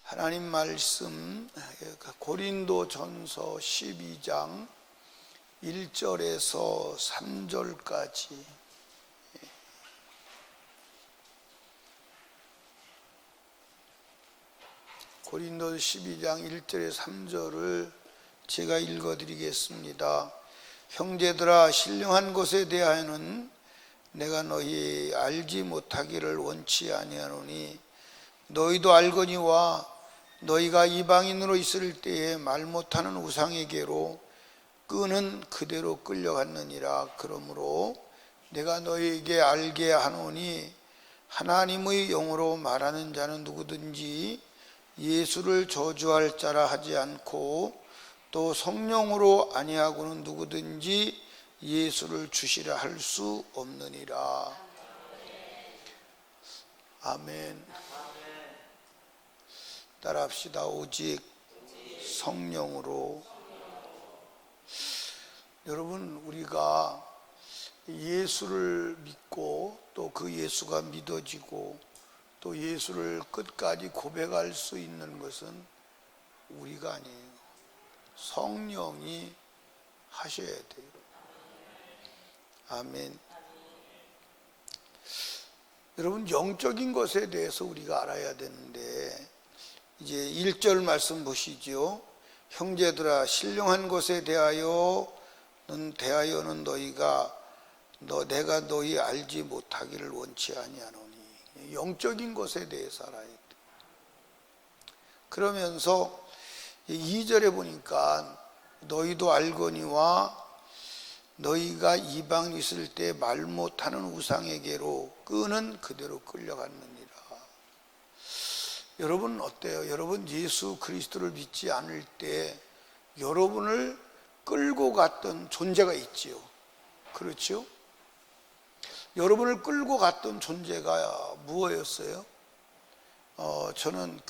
하나님 말씀 고린도전서 12장 1절에서 3절까지 고린도 12장 1절에 3절을 제가 읽어드리겠습니다. 형제들아, 신령한 것에 대하여는 내가 너희 알지 못하기를 원치 아니하노니 너희도 알거니와 너희가 이방인으로 있을 때에 말 못하는 우상에게로 끄는 그대로 끌려갔느니라. 그러므로 내가 너희에게 알게 하노니 하나님의 영으로 말하는 자는 누구든지 예수를 저주할 자라 하지 않고 또 성령으로 아니하고는 누구든지 예수를 주시라 할 수 없느니라. 아멘. 따라합시다. 오직 성령으로. 여러분, 우리가 예수를 믿고 또 그 예수가 믿어지고 또 예수를 끝까지 고백할 수 있는 것은 우리가 아니에요. 성령이 하셔야 돼요. 아멘. 여러분, 영적인 것에 대해서 우리가 알아야 되는데, 이제 1절 말씀 보시죠. 형제들아, 신령한 것에 대하여는 내가 너희 알지 못하기를 원치 아니하노니. 영적인 것에 대해서 알아야 돼. 그러면서 2절에 보니까 너희도 알거니와 너희가 이방 있을 때 말 못하는 우상에게로 끄는 그대로 끌려갔느니라. 여러분 어때요? 여러분 예수 그리스도를 믿지 않을 때 여러분을 끌고 갔던 존재가 있지요. 그렇죠? 여러분을 끌고 갔던 존재가 무엇이었어요? 저는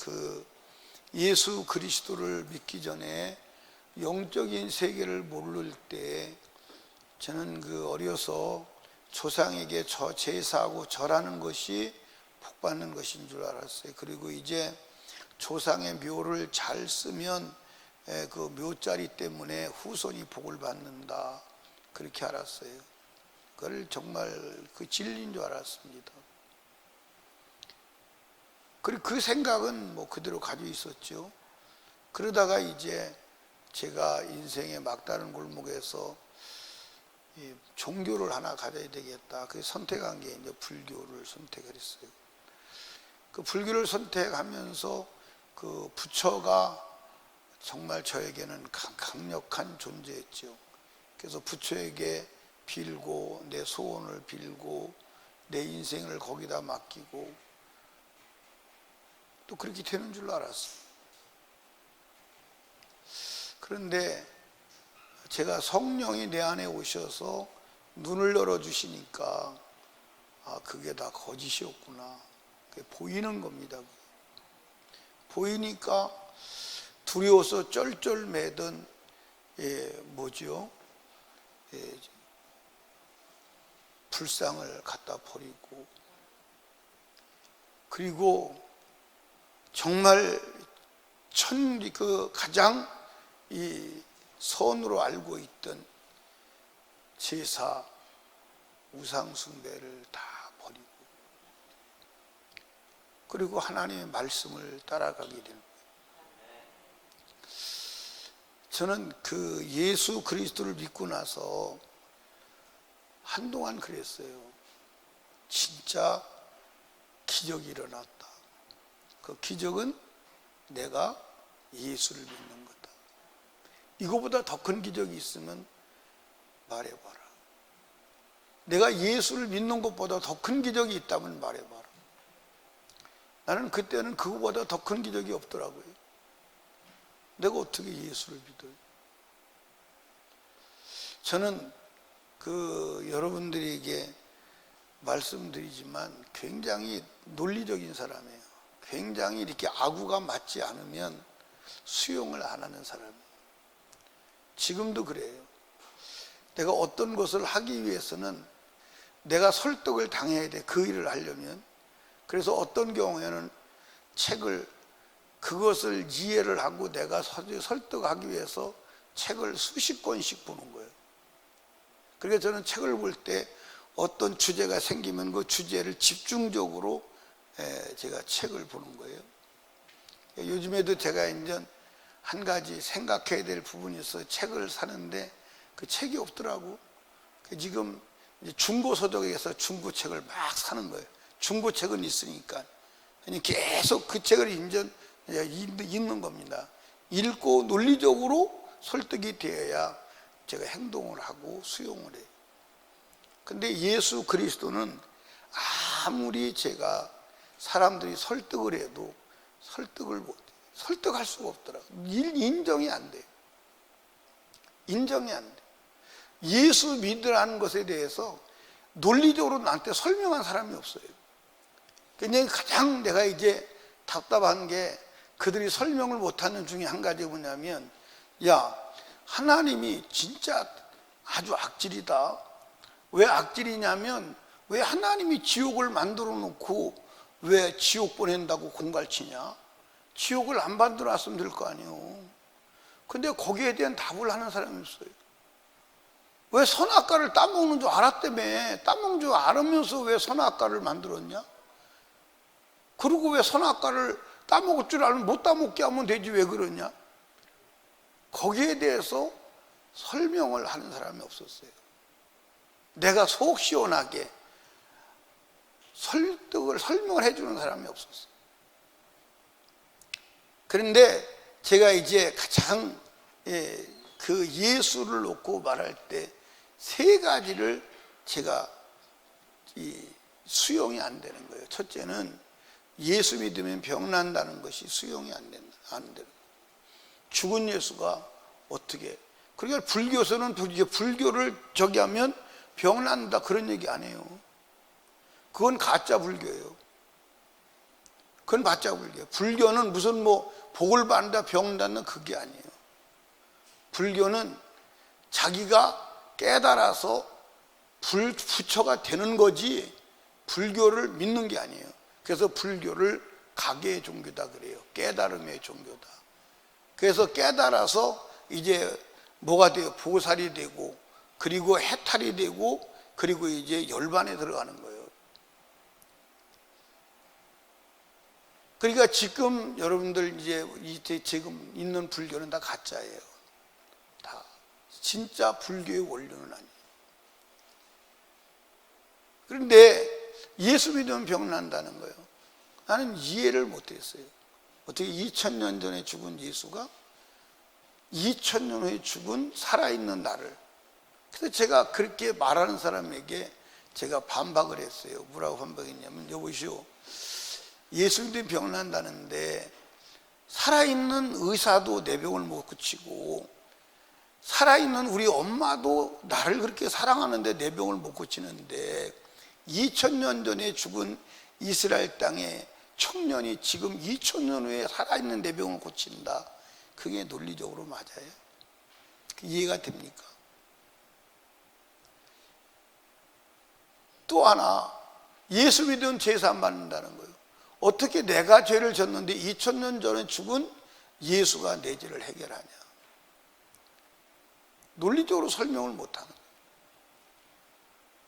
예수 그리스도를 믿기 전에 영적인 세계를 모를 때 저는 어려서 조상에게 제사하고 절하는 것이 복 받는 것인 줄 알았어요. 그리고 이제 조상의 묘를 잘 쓰면 그 묘자리 때문에 후손이 복을 받는다, 그렇게 알았어요. 그걸 정말 진리인 줄 알았습니다. 그리고 그 생각은 그대로 가지고 있었죠. 그러다가 이제 제가 인생의 막다른 골목에서 종교를 하나 가져야 되겠다, 그 선택한 게 이제 불교를 선택을 했어요. 그 불교를 선택하면서 그 부처가 정말 저에게는 강력한 존재였죠. 그래서 부처에게 빌고 내 소원을 빌고 내 인생을 거기다 맡기고 또 그렇게 되는 줄 알았어요. 그런데 제가 성령이 내 안에 오셔서 눈을 열어주시니까 그게 다 거짓이었구나, 그게 보이는 겁니다. 보이니까 두려워서 쩔쩔매던 불상을 갖다 버리고, 그리고 정말 가장 선으로 알고 있던 제사, 우상 숭배를 다 버리고, 그리고 하나님의 말씀을 따라가게 되는 거예요. 저는 예수 그리스도를 믿고 나서 한동안 그랬어요. 진짜 기적이 일어났다. 그 기적은 내가 예수를 믿는 거다. 이거보다 더 큰 기적이 있으면 말해봐라. 내가 예수를 믿는 것보다 더 큰 기적이 있다면 말해봐라. 나는 그때는 그거보다 더 큰 기적이 없더라고요. 내가 어떻게 예수를 믿어요? 저는 여러분들에게 말씀드리지만 굉장히 논리적인 사람이에요. 굉장히 이렇게 아구가 맞지 않으면 수용을 안 하는 사람이에요. 지금도 그래요. 내가 어떤 것을 하기 위해서는 내가 설득을 당해야 돼, 그 일을 하려면. 그래서 어떤 경우에는 책을 그것을 이해를 하고 내가 설득하기 위해서 책을 수십 권씩 보는 거예요. 그러니까 저는 책을 볼 때 어떤 주제가 생기면 그 주제를 집중적으로 제가 책을 보는 거예요. 요즘에도 제가 이제 한 가지 생각해야 될 부분이 있어서 책을 사는데 그 책이 없더라고. 지금 중고서적에서 중고책을 막 사는 거예요. 중고책은 있으니까. 계속 그 책을 이제 읽는 겁니다. 읽고 논리적으로 설득이 되어야 제가 행동을 하고 수용을 해요. 근데 예수 그리스도는 아무리 제가 사람들이 설득을 해도 설득할 수가 없더라고요. 인정이 안 돼요. 인정이 안 돼요. 예수 믿으라는 것에 대해서 논리적으로 나한테 설명한 사람이 없어요. 그냥 가장 내가 이제 답답한 게 그들이 설명을 못하는 중에 한 가지가 뭐냐면, 야, 하나님이 진짜 아주 악질이다. 왜 악질이냐면, 왜 하나님이 지옥을 만들어 놓고 왜 지옥 보낸다고 공갈치냐? 지옥을 안 만들어 놨으면 될 거 아니에요. 근데 거기에 대한 답을 하는 사람이 없어요. 왜 선악과를 따먹는 줄 알았다며. 따먹는 줄 알으면서 왜 선악과를 만들었냐? 그리고 왜 선악과를 따먹을 줄 알면 못 따먹게 하면 되지 왜 그러냐? 거기에 대해서 설명을 하는 사람이 없었어요. 내가 속 시원하게 설명을 해주는 사람이 없었어요. 그런데 제가 이제 가장 그 예수를 놓고 말할 때 세 가지를 제가 수용이 안 되는 거예요. 첫째는 예수 믿으면 병난다는 것이 수용이 안 되는 거예요. 죽은 예수가 어떻게, 그러니까 불교에서는 불교를 저기 하면 병난다 그런 얘기 안 해요. 그건 가짜 불교예요. 그건 가짜 불교예요. 불교는 무슨 복을 받는다 병 낫는 그게 아니에요. 불교는 자기가 깨달아서 부처가 되는 거지 불교를 믿는 게 아니에요. 그래서 불교를 각의 종교다 그래요. 깨달음의 종교다. 그래서 깨달아서 이제 뭐가 돼요? 보살이 되고, 그리고 해탈이 되고, 그리고 이제 열반에 들어가는 거예요. 그러니까 지금 여러분들 이제 지금 있는 불교는 다 가짜예요. 다 진짜 불교의 원료는 아니에요. 그런데 예수 믿으면 병 난다는 거예요. 나는 이해를 못했어요. 어떻게 2000년 전에 죽은 예수가 2000년 후에 죽은 살아있는 나를. 그래서 제가 그렇게 말하는 사람에게 제가 반박을 했어요. 뭐라고 반박했냐면, 여보시오, 예수 믿으면 병 난다는데 살아있는 의사도 내 병을 못 고치고, 살아있는 우리 엄마도 나를 그렇게 사랑하는데 내 병을 못 고치는데, 2000년 전에 죽은 이스라엘 땅의 청년이 지금 2000년 후에 살아있는 내 병을 고친다. 그게 논리적으로 맞아요? 이해가 됩니까? 또 하나, 예수 믿으면 제사 안 받는다는 거예요. 어떻게 내가 죄를 졌는데 2000년 전에 죽은 예수가 내 죄를 해결하냐? 논리적으로 설명을 못하는 거예요.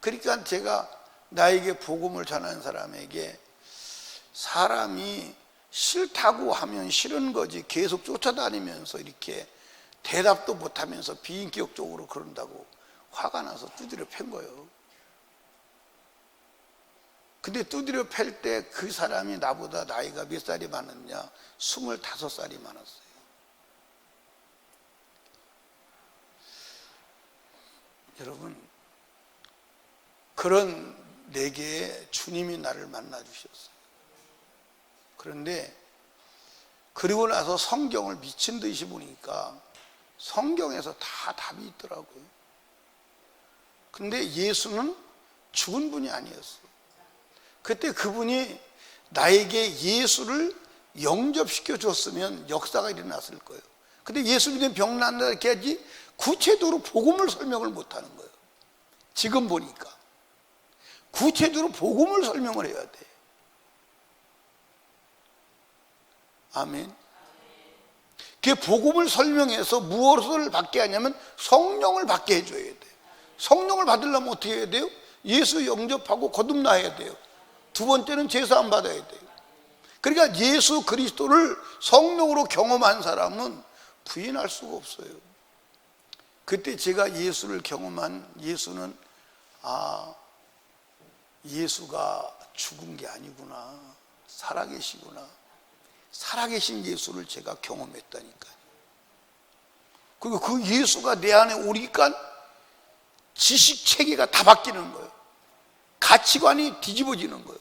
그러니까 제가 나에게 복음을 전하는 사람에게, 사람이 싫다고 하면 싫은 거지 계속 쫓아다니면서 이렇게 대답도 못하면서 비인격적으로 그런다고 화가 나서 두드려 팬 거예요. 근데 두드려 팰 때 그 사람이 나보다 나이가 몇 살이 많았냐? 25살이 많았어요. 여러분, 그런 내게 주님이 나를 만나 주셨어요. 그런데 그리고 나서 성경을 미친 듯이 보니까 성경에서 다 답이 있더라고요. 근데 예수는 죽은 분이 아니었어요. 그때 그분이 나에게 예수를 영접시켜 줬으면 역사가 일어났을 거예요. 근데 예수 믿으면 병 난다 이렇게 하지 구체적으로 복음을 설명을 못 하는 거예요. 지금 보니까 구체적으로 복음을 설명을 해야 돼. 아멘. 그 복음을 설명해서 무엇을 받게 하냐면 성령을 받게 해줘야 돼요. 성령을 받으려면 어떻게 해야 돼요? 예수 영접하고 거듭나야 돼요. 두 번째는 제사함 받아야 돼요. 그러니까 예수 그리스도를 성령으로 경험한 사람은 부인할 수가 없어요. 그때 제가 예수를 경험한 예수는 예수가 죽은 게 아니구나, 살아계시구나, 살아계신 예수를 제가 경험했다니까요. 그리고 그 예수가 내 안에 오니까 지식 체계가 다 바뀌는 거예요. 가치관이 뒤집어지는 거예요.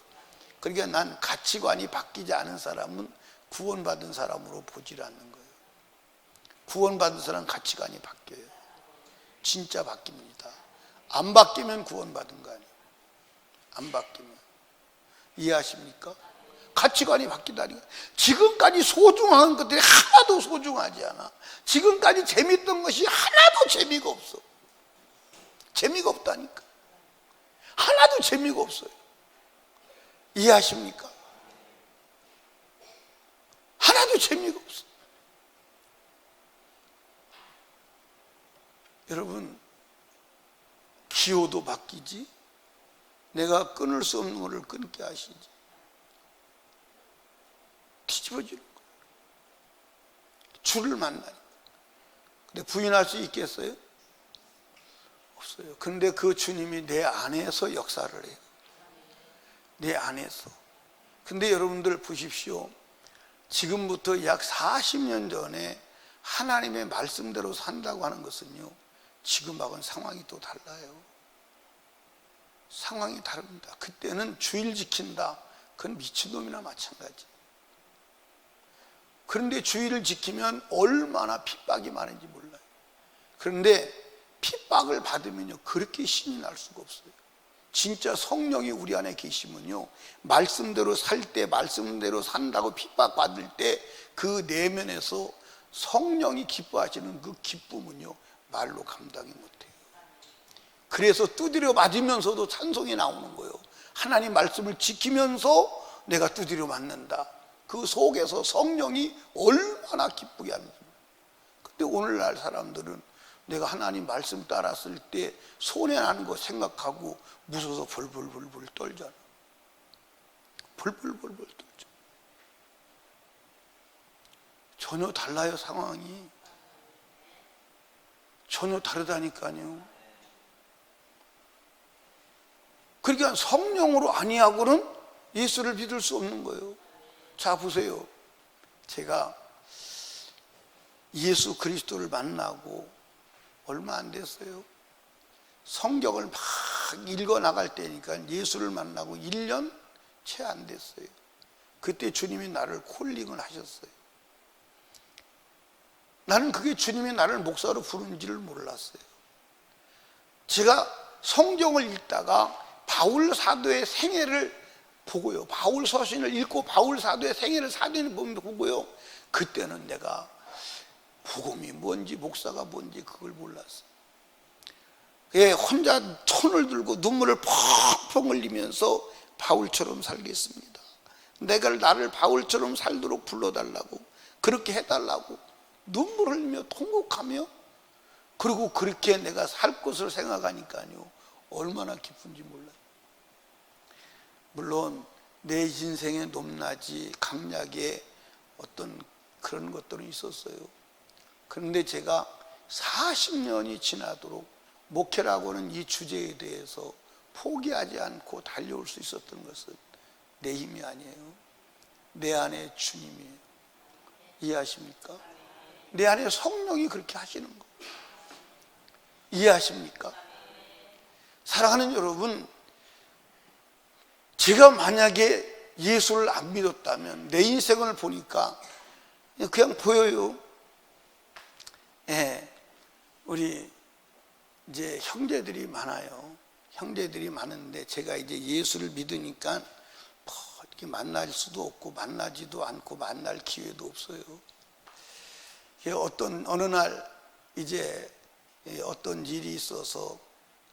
그러니까 난 가치관이 바뀌지 않은 사람은 구원받은 사람으로 보질 않는 거예요. 구원받은 사람은 가치관이 바뀌어요. 진짜 바뀝니다. 안 바뀌면 구원받은 거 아니에요. 안 바뀌면. 이해하십니까? 가치관이 바뀌다니까. 지금까지 소중한 것들이 하나도 소중하지 않아. 지금까지 재밌던 것이 하나도 재미가 없어. 재미가 없다니까. 하나도 재미가 없어요. 이해하십니까? 하나도 재미가 없어. 여러분, 기호도 바뀌지, 내가 끊을 수 없는 것을 끊게 하시지. 뒤집어지는 거예요. 주를 만나니까. 근데 부인할 수 있겠어요? 없어요. 근데 그 주님이 내 안에서 역사를 해요. 내 안에서. 근데 여러분들 보십시오. 지금부터 약 40년 전에 하나님의 말씀대로 산다고 하는 것은요, 지금하고는 상황이 또 달라요. 상황이 다릅니다. 그때는 주일 지킨다, 그건 미친놈이나 마찬가지. 그런데 주일을 지키면 얼마나 핍박이 많은지 몰라요. 그런데 핍박을 받으면요, 그렇게 신이 날 수가 없어요. 진짜 성령이 우리 안에 계시면요, 말씀대로 살 때, 말씀대로 산다고 핍박받을 때 그 내면에서 성령이 기뻐하시는 그 기쁨은요, 말로 감당이 못해요. 그래서 두드려 맞으면서도 찬송이 나오는 거예요. 하나님 말씀을 지키면서 내가 두드려 맞는다. 그 속에서 성령이 얼마나 기쁘게 하는지. 근데 오늘날 사람들은 내가 하나님 말씀 따랐을 때 손해나는 거 생각하고 무서워서 벌벌벌벌 떨잖아. 벌벌벌벌 떨죠. 전혀 달라요, 상황이. 전혀 다르다니까요. 그러니까 성령으로 아니하고는 예수를 믿을 수 없는 거예요. 자, 보세요. 제가 예수 그리스도를 만나고 얼마 안 됐어요. 성경을 막 읽어 나갈 때니까 예수를 만나고 1년 채 안 됐어요. 그때 주님이 나를 콜링을 하셨어요. 나는 그게 주님이 나를 목사로 부른지를 몰랐어요. 제가 성경을 읽다가 바울 사도의 생애를 보고요, 바울 서신을 읽고 바울 사도의 생애를 사도를 보고요, 그때는 내가 복음이 뭔지 목사가 뭔지 그걸 몰랐어요. 예, 혼자 손을 들고 눈물을 펑펑 흘리면서 바울처럼 살겠습니다, 내가 나를 바울처럼 살도록 불러달라고, 그렇게 해달라고 눈물 흘리며 통곡하며, 그리고 그렇게 내가 살 것을 생각하니까요, 얼마나 기쁜지 몰라요. 물론 내 인생의 높낮이, 강약의 어떤 그런 것들은 있었어요. 그런데 제가 40년이 지나도록 목회라고 하는 이 주제에 대해서 포기하지 않고 달려올 수 있었던 것은 내 힘이 아니에요. 내 안에 주님이에요. 이해하십니까? 내 안에 성령이 그렇게 하시는 거. 이해하십니까? 사랑하는 여러분, 제가 만약에 예수를 안 믿었다면 내 인생을 보니까 그냥 보여요. 예, 우리 이제 형제들이 많아요. 형제들이 많은데 제가 이제 예수를 믿으니까 뭐 이렇게 만날 수도 없고 만나지도 않고 만날 기회도 없어요. 어느 날 이제 어떤 일이 있어서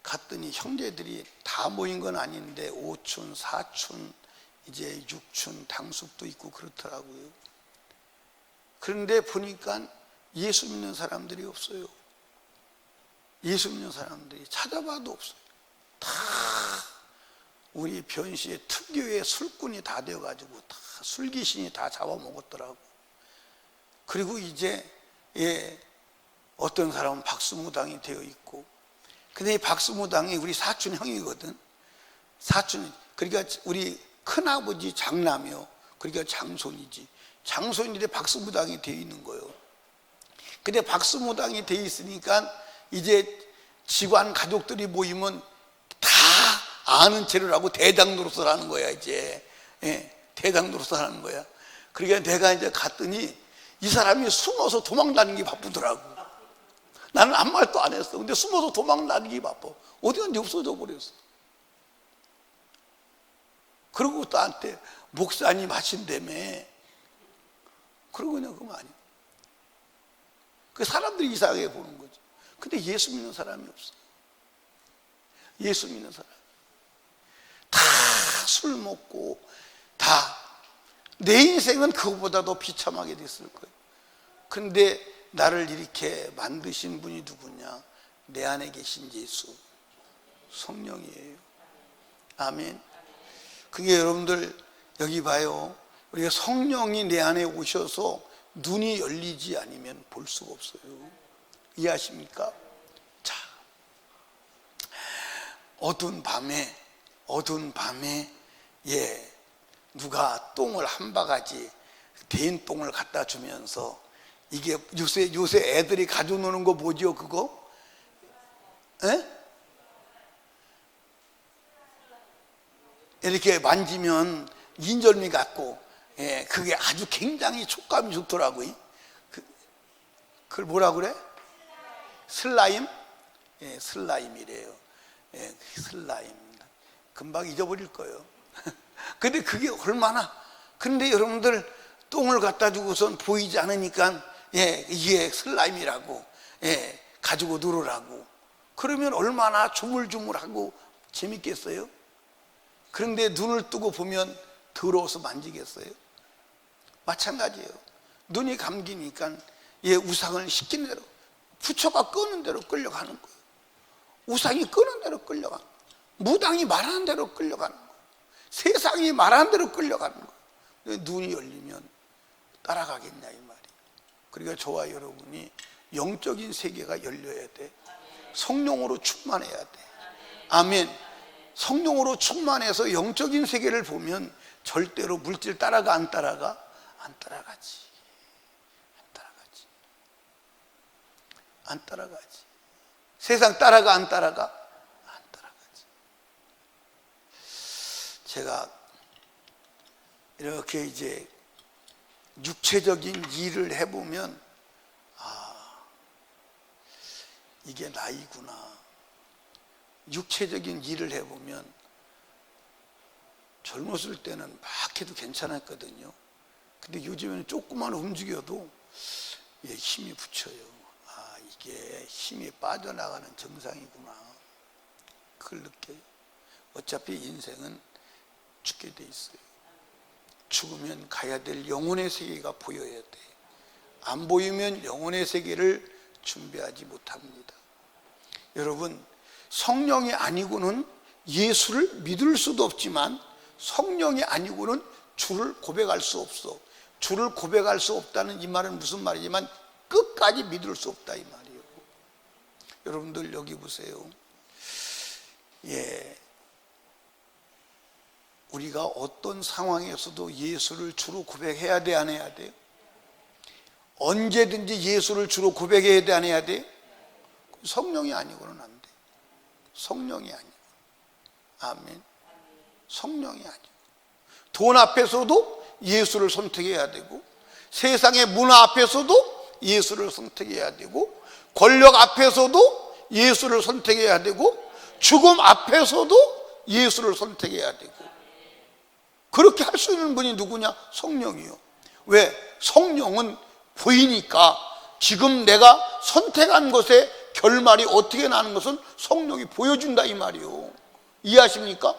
갔더니 형제들이 다 모인 건 아닌데 오촌, 사촌, 이제 육촌, 당숙도 있고 그렇더라고요. 그런데 보니까 예수 믿는 사람들이 없어요. 예수 믿는 사람들이 찾아봐도 없어요. 다 우리 변시의 특유의 술꾼이 다 되어가지고 다 술귀신이 다 잡아먹었더라고. 그리고 이제 어떤 사람은 박수무당이 되어 있고, 근데 이 박수무당이 우리 사촌 형이거든. 사촌, 그러니까 우리 큰아버지 장남이요. 그러니까 장손이지. 장손인데 박수무당이 되어 있는 거예요. 근데 박수무당이 되어 있으니까 이제 직관 가족들이 모이면 다 아는 체를 하고 대장 노릇을 하는 거야, 이제. 대장 노릇을 하는 거야. 그러니까 내가 이제 갔더니 이 사람이 숨어서 도망다니기 바쁘더라고. 나는 아무 말도 안 했어. 근데 숨어서 도망다니기 바빠. 어디 갔는지 없어져 버렸어. 그러고 나한테 목사님 하신다며. 그러고 그냥 그만이야. 그 사람들이 이상하게 보는 거지. 근데 예수 믿는 사람이 없어. 예수 믿는 사람. 다 술 먹고 다 내 인생은 그거보다 더 비참하게 됐을 거예요. 근데 나를 이렇게 만드신 분이 누구냐? 내 안에 계신 예수, 성령이에요. 아멘. 그게 여러분들 여기 봐요. 우리가 성령이 내 안에 오셔서 눈이 열리지 않으면 볼 수가 없어요. 이해하십니까? 자, 어두운 밤에 누가 똥을 한 바가지 대인 똥을 갖다 주면서, 이게 요새 애들이 가지고 노는 거 뭐죠, 그거? 이렇게 만지면 인절미 같고, 그게 아주 굉장히 촉감이 좋더라고요. 그걸 뭐라 그래? 슬라임? 슬라임이래요. 슬라임. 금방 잊어버릴 거예요. 근데 그게 얼마나, 근데 여러분들 똥을 갖다 주고선 보이지 않으니까 이게 슬라임이라고 가지고 놀으라고. 그러면 얼마나 조물조물하고 재밌겠어요? 그런데 눈을 뜨고 보면 더러워서 만지겠어요? 마찬가지예요. 눈이 감기니까 우상을 시키는 대로, 부처가 끄는 대로 끌려가는 거예요. 우상이 끄는 대로 끌려가는 거예요. 무당이 말하는 대로 끌려가는 거예요. 세상이 말하는 대로 끌려가는 거예요. 눈이 열리면 따라가겠냐 이 말이에요. 그러니까 저와 여러분이 영적인 세계가 열려야 돼. 성령으로 충만해야 돼. 아멘. 성령으로 충만해서 영적인 세계를 보면 절대로 물질 따라가 안 따라가? 안 따라가지. 안 따라가지. 세상 따라가 안 따라가? 안 따라가지. 제가 이렇게 이제 육체적인 일을 해보면 이게 나이구나. 육체적인 일을 해보면 젊었을 때는 막 해도 괜찮았거든요. 근데 요즘에는 조금만 움직여도 힘이 붙여요. 이게 힘이 빠져나가는 정상이구나. 그걸 느껴요. 어차피 인생은 죽게 돼 있어요. 죽으면 가야 될 영혼의 세계가 보여야 돼. 안 보이면 영혼의 세계를 준비하지 못합니다. 여러분, 성령이 아니고는 예수를 믿을 수도 없지만 성령이 아니고는 주를 고백할 수 없어. 주를 고백할 수 없다는 이 말은 무슨 말이지만 끝까지 믿을 수 없다 이 말이에요. 여러분들 여기 보세요. 우리가 어떤 상황에서도 예수를 주로 고백해야 돼, 안 해야 돼요? 언제든지 예수를 주로 고백해야 돼, 안 해야 돼요? 성령이 아니고는 안 돼. 성령이 아니고. 아멘. 성령이 아니고. 돈 앞에서도 예수를 선택해야 되고, 세상의 문화 앞에서도 예수를 선택해야 되고, 권력 앞에서도 예수를 선택해야 되고, 죽음 앞에서도 예수를 선택해야 되고. 그렇게 할 수 있는 분이 누구냐? 성령이요. 왜? 성령은 보이니까 지금 내가 선택한 것의 결말이 어떻게 나는 것은 성령이 보여준다 이 말이요. 이해하십니까?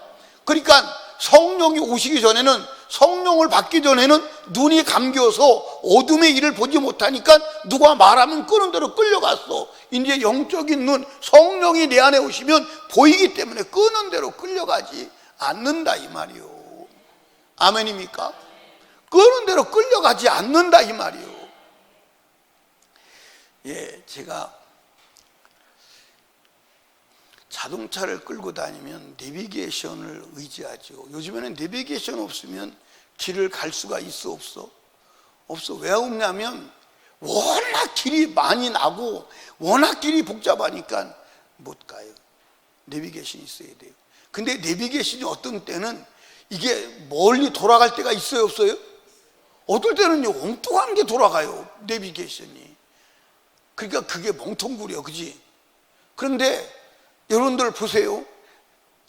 그러니까 성령이 오시기 전에는, 성령을 받기 전에는 눈이 감겨서 어둠의 일을 보지 못하니까 누가 말하면 끄는 대로 끌려갔어. 이제 영적인 눈, 성령이 내 안에 오시면 보이기 때문에 끄는 대로 끌려가지 않는다 이 말이요. 아멘입니까? 끄는 대로 끌려가지 않는다 이 말이요. 예, 제가 자동차를 끌고 다니면 내비게이션을 의지하죠. 요즘에는 내비게이션 없으면 길을 갈 수가 있어 없어? 없어. 왜 없냐면 워낙 길이 많이 나고 워낙 길이 복잡하니까 못 가요. 내비게이션이 있어야 돼요. 근데 내비게이션이 어떤 때는 이게 멀리 돌아갈 때가 있어요 없어요? 어떨 때는요 엉뚱한 게 돌아가요 내비게이션이. 그러니까 그게 멍텅구려, 그지? 그런데 여러분들 보세요.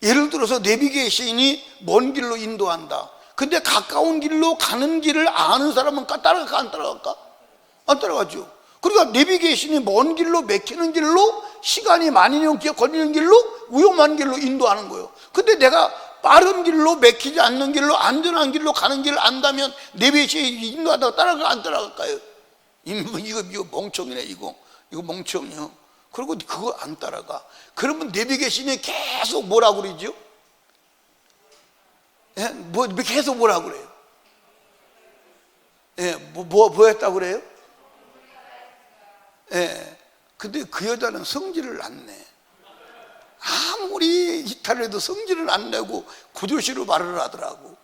예를 들어서 내비게이션이 먼 길로 인도한다. 근데 가까운 길로 가는 길을 아는 사람은 따라갈까 안 따라갈까? 안 따라가죠. 그러니까 내비게이션이 먼 길로 막히는 길로, 시간이 많이 걸리는 길로, 위험한 길로 인도하는 거예요. 근데 내가 빠른 길로, 막히지 않는 길로, 안전한 길로 가는 길을 안다면 내비게이션이 인도하다가 따라갈까 안 따라갈까요? 이거 멍청이네. 이거 멍청이요. 그리고 그거 안 따라가. 그러면 내비게이션이 계속 뭐라고 그러죠? 예? 계속 뭐라고 그래요? 예, 뭐 했다고 그래요? 예. 근데 그 여자는 성질을 안 내. 아무리 이탈을 해도 성질을 안 내고 구조시로 말을 하더라고.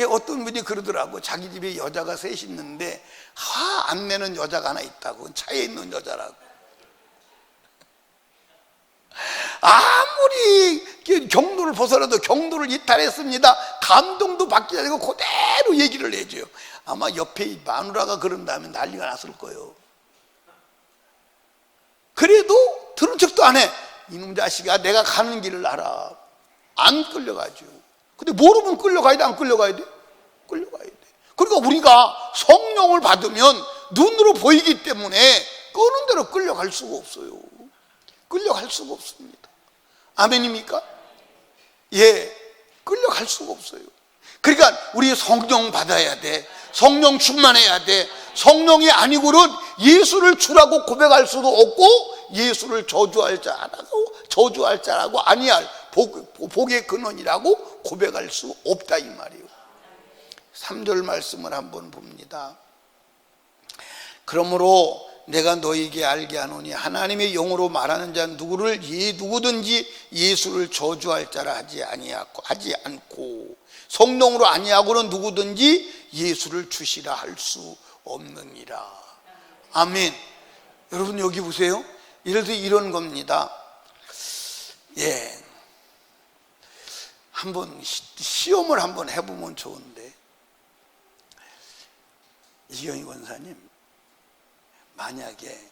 어떤 분이 그러더라고. 자기 집에 여자가 셋이 있는데 화 안 내는 여자가 하나 있다고. 차에 있는 여자라고. 아무리 경로를 벗어나도 경로를 이탈했습니다. 감동도 받지 않고 그대로 얘기를 해줘요. 아마 옆에 마누라가 그런다면 난리가 났을 거예요. 그래도 들은 척도 안 해. 이놈 자식아, 내가 가는 길을 알아. 안 끌려가죠. 근데 모르면 끌려가야 돼, 안 끌려가야 돼? 끌려가야 돼. 그러니까 우리가 성령을 받으면 눈으로 보이기 때문에 끄는 대로 끌려갈 수가 없어요. 끌려갈 수가 없습니다. 아멘입니까? 예, 끌려갈 수가 없어요. 그러니까 우리 성령 받아야 돼. 성령 충만해야 돼. 성령이 아니고는 예수를 주라고 고백할 수도 없고, 예수를 저주할 자라고 아니할 복의 근원이라고 고백할 수 없다 이 말이에요. 3절 말씀을 한번 봅니다. 그러므로 내가 너희에게 알게 하노니 하나님의 영으로 말하는 자는 누구든지 예수를 저주할 자라 하지 않고 성령으로 아니하고는 누구든지 예수를 주시라 할 수 없느니라. 아멘. 여러분 여기 보세요. 예를 들어 이런 겁니다. 예, 한번 시험을 한번 해보면 좋은데, 이경희 권사님, 만약에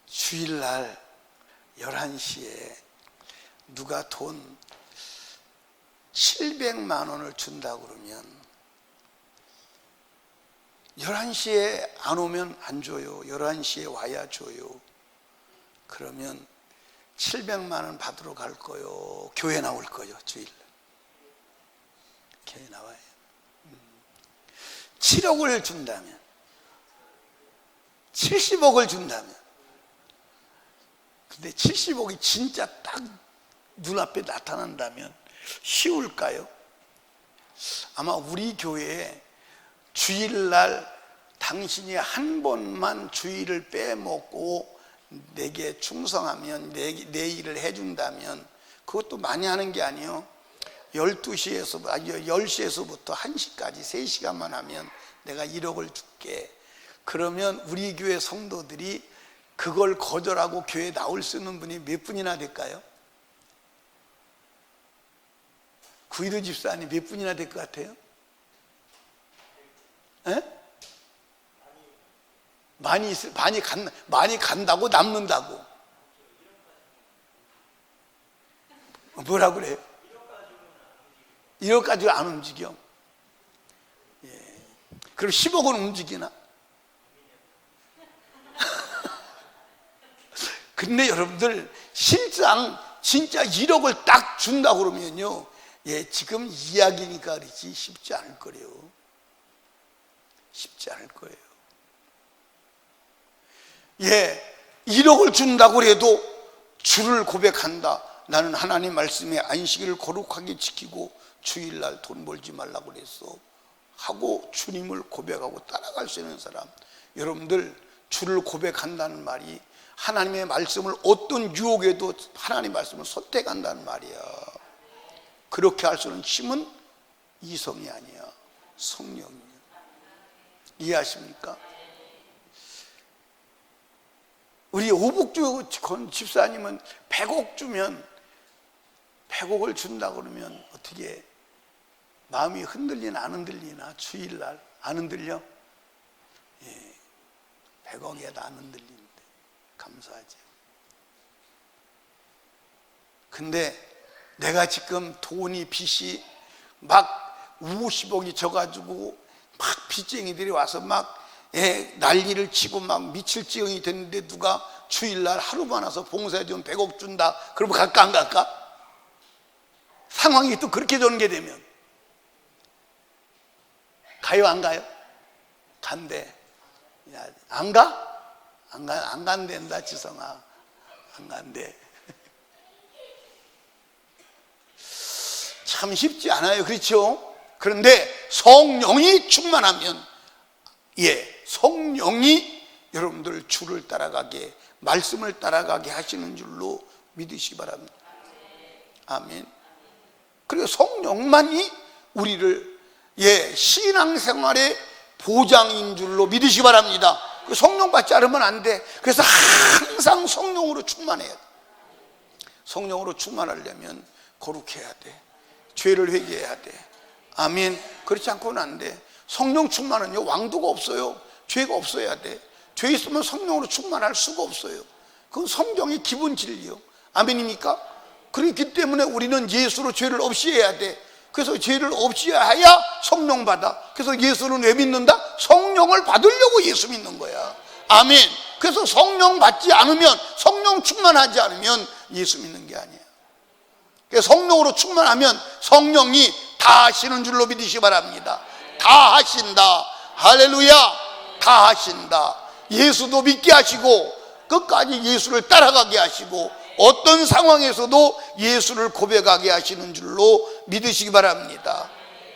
주일날 11시에 누가 돈 700만 원을 준다 그러면 11시에 안 오면 안 줘요. 11시에 와야 줘요. 그러면 700만 원 받으러 갈 거요, 교회 나올 거요? 주일날 교회 나와요. 7억을 준다면, 70억을 준다면, 근데 70억이 진짜 딱 눈앞에 나타난다면 쉬울까요? 아마 우리 교회에 주일날 당신이 한 번만 주일을 빼먹고 내게 충성하면, 내 일을 해준다면, 그것도 많이 하는 게 아니에요. 10시에서부터 1시까지 3시간만 하면 내가 1억을 줄게. 그러면 우리 교회 성도들이 그걸 거절하고 교회에 나올 수 있는 분이 몇 분이나 될까요? 구이도 집사님 몇 분이나 될 것 같아요? 에? 많이 간다고 남는다고. 뭐라 그래요? 1억 가지고 안 움직여. 예. 그럼 10억은 움직이나? 근데 여러분들 실상 진짜 1억을 딱 준다 그러면요, 지금 이야기니까 그렇지 쉽지 않을 거래요. 쉽지 않을 거예요. 1억을 준다고 해도 주를 고백한다. 나는 하나님 말씀에 안식일을 거룩하게 지키고 주일날 돈 벌지 말라고 그랬어 하고 주님을 고백하고 따라갈 수 있는 사람, 여러분들 주를 고백한다는 말이 하나님의 말씀을 어떤 유혹에도 하나님의 말씀을 선택한다는 말이야. 그렇게 할 수 있는 힘은 이성이 아니야, 성령이야. 이해하십니까? 우리 오복주 집사님은 100억 주면, 100억을 준다 그러면 어떻게 마음이 흔들리나 안 흔들리나? 주일날 안 흔들려? 100억에도 안 흔들리는데 감사하죠. 근데 내가 지금 돈이 빚이 막 50억이 져가지고 막 빚쟁이들이 와서 막 난리를 치고 막 미칠 지경이 됐는데 누가 주일날 하루만 와서 봉사해 주면 100억 준다 그러면 갈까 안 갈까? 상황이 또 그렇게 전개되면 가요 안 가요? 간대. 야, 안 가? 안 간댄다 지성아, 안 간대. 참 쉽지 않아요, 그렇죠? 그런데 성령이 충만하면, 성령이 여러분들 주를 따라가게, 말씀을 따라가게 하시는 줄로 믿으시기 바랍니다. 아멘. 그리고 성령만이 우리를 신앙생활의 보장인 줄로 믿으시기 바랍니다. 성령 받지 않으면 안 돼. 그래서 항상 성령으로 충만해야 돼. 성령으로 충만하려면 거룩해야 돼. 죄를 회개해야 돼. 아멘. 그렇지 않고는 안 돼. 성령 충만은요, 왕도가 없어요. 죄가 없어야 돼. 죄 있으면 성령으로 충만할 수가 없어요. 그건 성경의 기본 진리요. 아멘입니까? 그렇기 때문에 우리는 예수로 죄를 없이 해야 돼. 그래서 죄를 없이 해야 성령 받아. 그래서 예수는 왜 믿는다? 성령을 받으려고 예수 믿는 거야. 아멘. 그래서 성령 받지 않으면, 성령 충만하지 않으면 예수 믿는 게 아니야. 그래서 성령으로 충만하면 성령이 다 하시는 줄로 믿으시기 바랍니다. 다 하신다. 할렐루야. 다 하신다. 예수도 믿게 하시고 끝까지 예수를 따라가게 하시고 어떤 상황에서도 예수를 고백하게 하시는 줄로 믿으시기 바랍니다.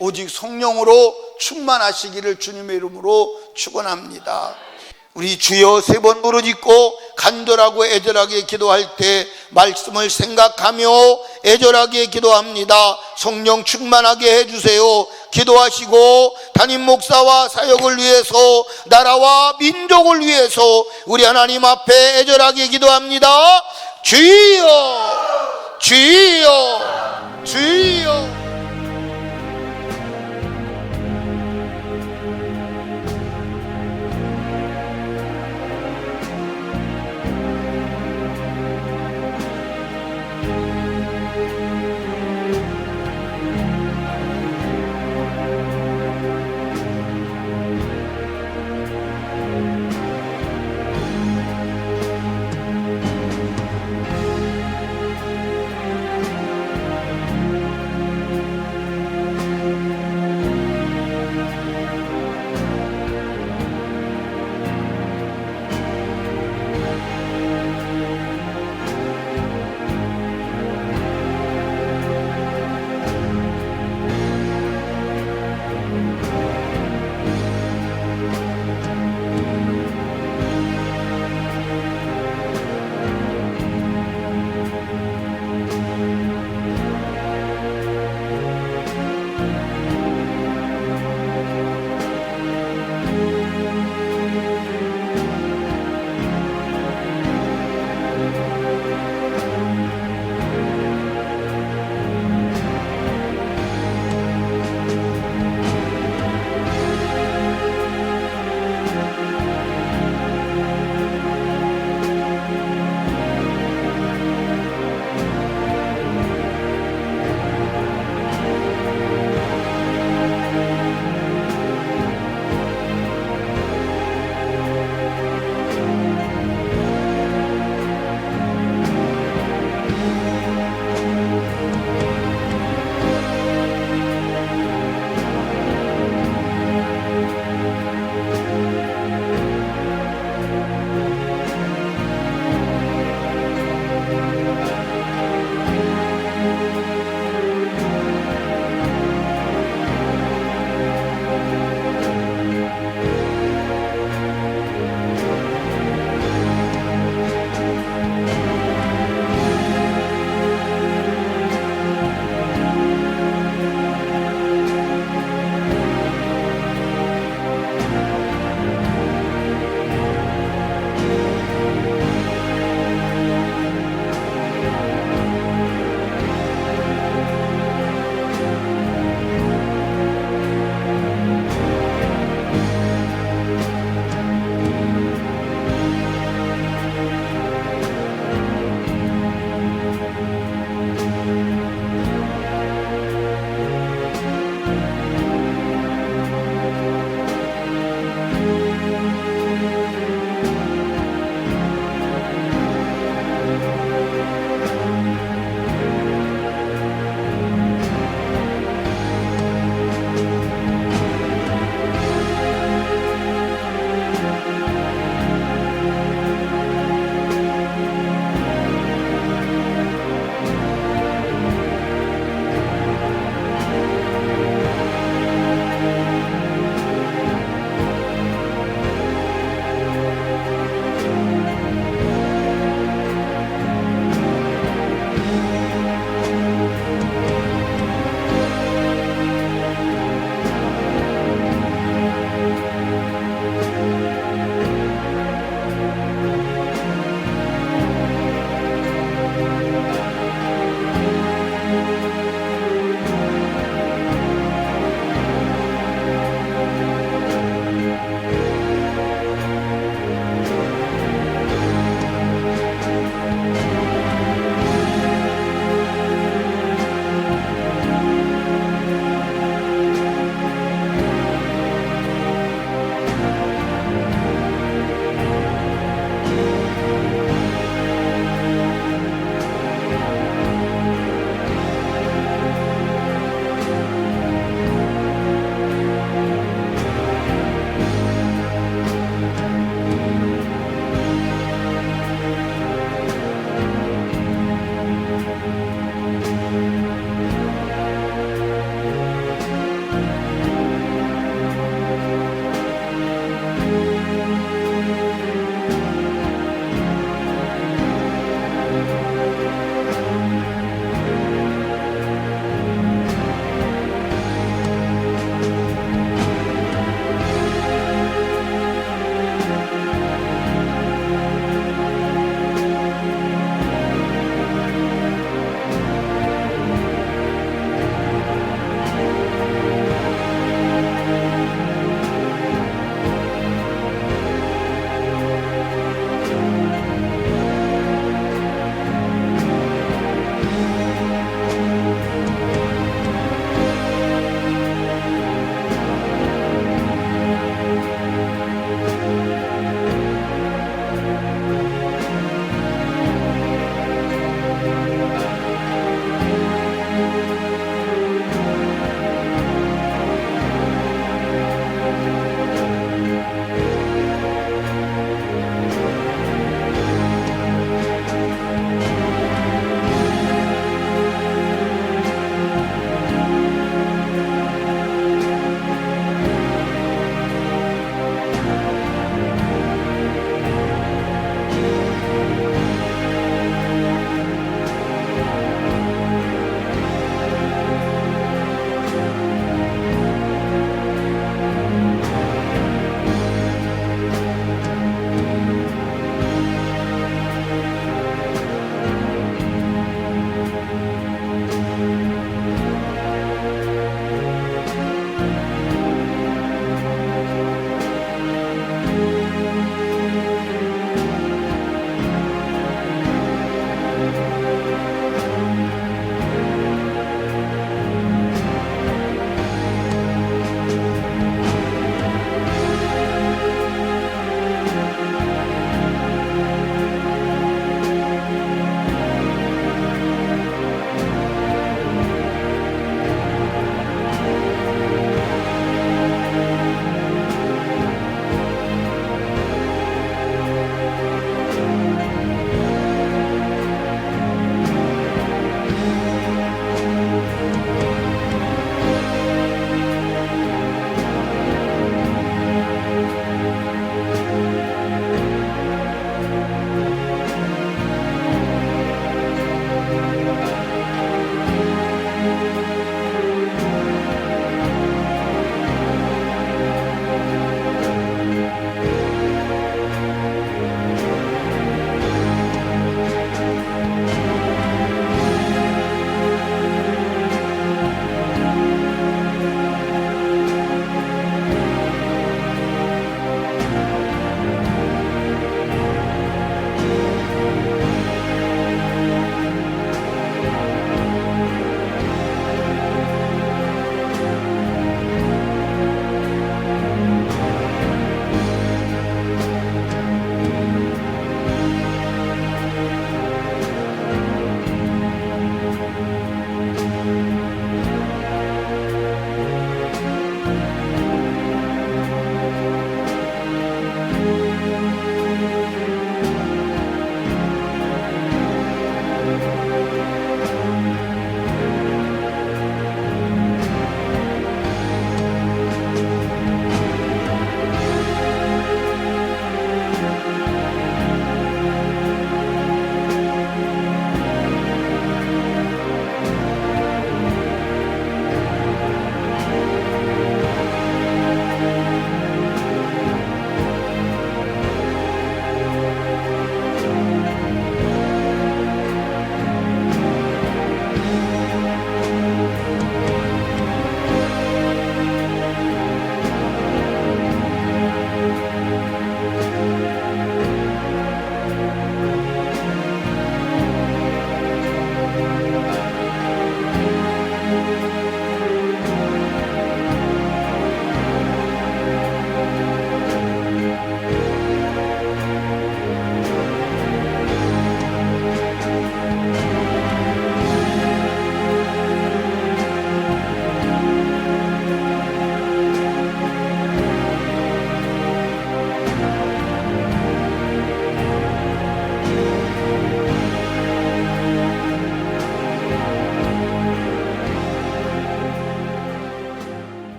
오직 성령으로 충만하시기를 주님의 이름으로 축원합니다. 우리 주여 3번 부르짖고 간절하고 애절하게 기도할 때 말씀을 생각하며 애절하게 기도합니다. 성령 충만하게 해주세요. 기도하시고 담임 목사와 사역을 위해서, 나라와 민족을 위해서 우리 하나님 앞에 애절하게 기도합니다. 주여, 주여, 주여.